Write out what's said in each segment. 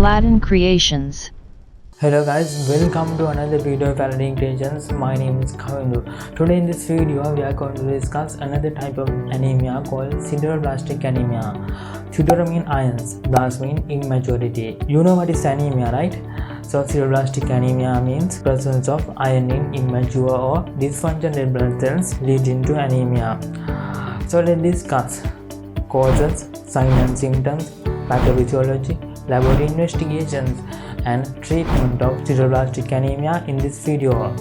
Aladdin Creations. Hello guys, welcome to another video of Aladdin Creations. My name is Kavindu. Today in this video we are going to discuss another type of anemia called Sideroblastic Anemia. Sidero means ions, Blas means immaturity. You know what is anemia, right? So Sideroblastic Anemia means presence of iron in immature or dysfunctional red blood cells leading to anemia. So let's discuss causes, signs and symptoms, pathophysiology, laboratory investigations and treatment of sideroblastic anemia in this video.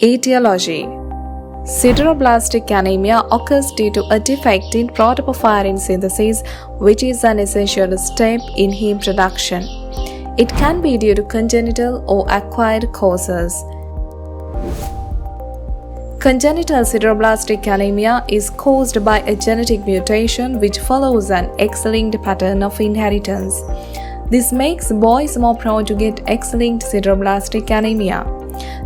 Etiology. Sideroblastic anemia occurs due to a defect in protoporphyrin synthesis, which is an essential step in heme production. It can be due to congenital or acquired causes. Congenital sideroblastic anemia is caused by a genetic mutation which follows an X-linked pattern of inheritance. This makes boys more prone to get X-linked sideroblastic anemia.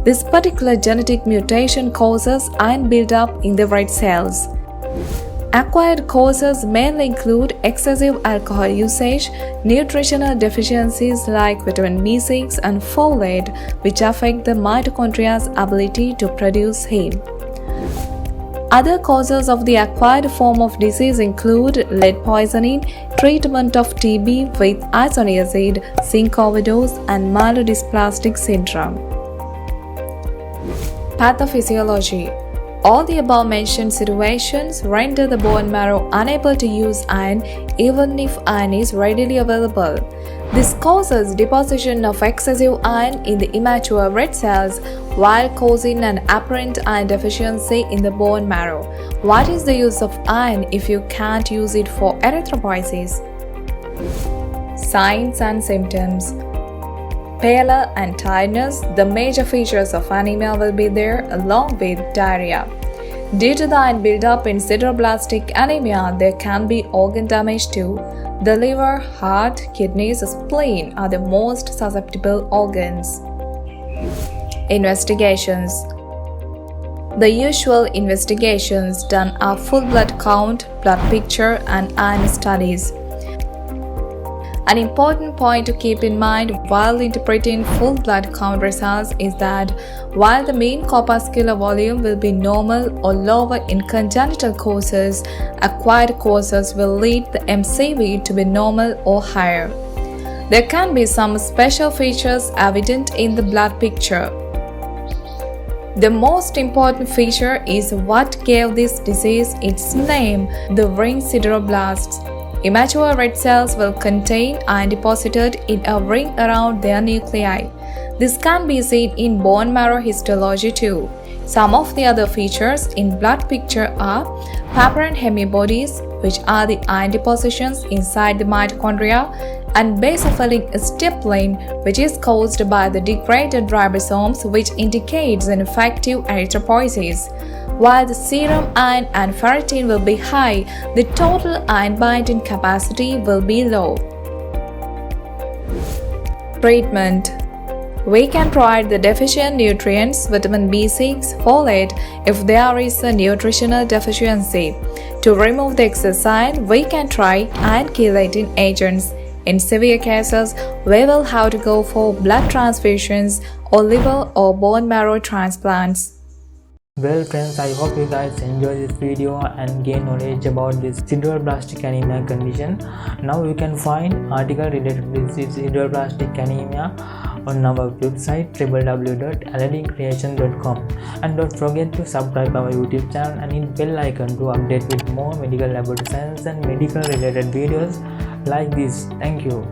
This particular genetic mutation causes iron buildup in the red cells. Acquired causes mainly include excessive alcohol usage, nutritional deficiencies like vitamin B6 and folate, which affect the mitochondria's ability to produce heme. Other causes of the acquired form of disease include lead poisoning, treatment of TB with isoniazid, zinc overdose, and myelodysplastic syndrome. Pathophysiology. All the above mentioned situations render the bone marrow unable to use iron even if iron is readily available. This causes deposition of excessive iron in the immature red cells while causing an apparent iron deficiency in the bone marrow. What is the use of iron if you can't use it for erythropoiesis? Signs and symptoms. Pallor and tiredness, the major features of anemia will be there along with diarrhea. Due to the iron buildup in sideroblastic anemia, there can be organ damage too. The liver, heart, kidneys, spleen are the most susceptible organs. Investigations. The usual investigations done are full blood count, blood picture and iron studies. An important point to keep in mind while interpreting full blood count results is that while the mean corpuscular volume will be normal or lower in congenital causes, acquired causes will lead the MCV to be normal or higher. There can be some special features evident in the blood picture. The most important feature is what gave this disease its name, the ring sideroblasts. Immature red cells will contain iron deposited in a ring around their nuclei. This can be seen in bone marrow histology too. Some of the other features in blood picture are papain hemibodies, which are the iron depositions inside the mitochondria, and basophilic stippling, which is caused by the degraded ribosomes, which indicates an effective erythropoiesis. While the serum iron and ferritin will be high, the total iron binding capacity will be low. Treatment. We can provide the deficient nutrients vitamin B6, folate if there is a nutritional deficiency. To remove the excess iron, we can try iron chelating agents. In severe cases, we will have to go for blood transfusions or liver or bone marrow transplants. Well friends, I hope you guys enjoy this video and gain knowledge about this sideroblastic anemia condition. Now you can find article related to this sideroblastic anemia on our website www.aladdin.creation.com, and don't forget to subscribe our YouTube channel and hit bell icon to update with more medical laboratory science and medical related videos like this. Thank you.